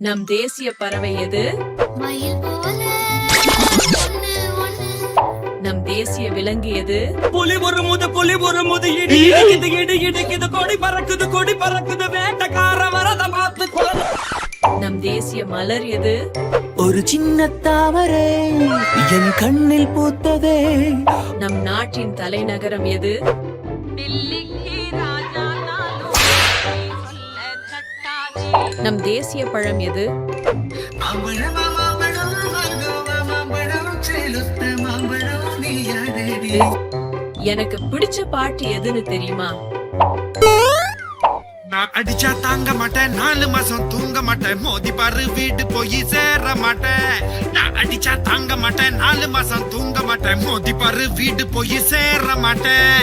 நம் தேசிய பறவை எது? மயில் போல நம் தேசிய விலங்கு எது? புலி ஒரு முது இடி இடிக்குது கொடி பறக்குது வேட்டக்கார வரத பார்த்து கொள்ள. நம் தேசிய மலர் எது? ஒரு சின்ன தாமரை என் கண்ணில் பூத்ததே. நம் நாட்டின் தலைநகரம் எது? நம் தேசிய பழம் எது? எனக்கு பிடிச்ச பாட்டு எதுன்னு தெரியுமா? நான் அடிச்சா தாங்க மாட்டேன், 4 மாசம் தூங்க மாட்டேன், மோதி பாரு வீட்டு போய் சேர மாட்டேன். நான் அடிச்சா தாங்க மாட்டேன், 4 மாசம் தூங்க மாட்டேன், மோதி பாரு வீட்டு போய் சேர மாட்டேன்.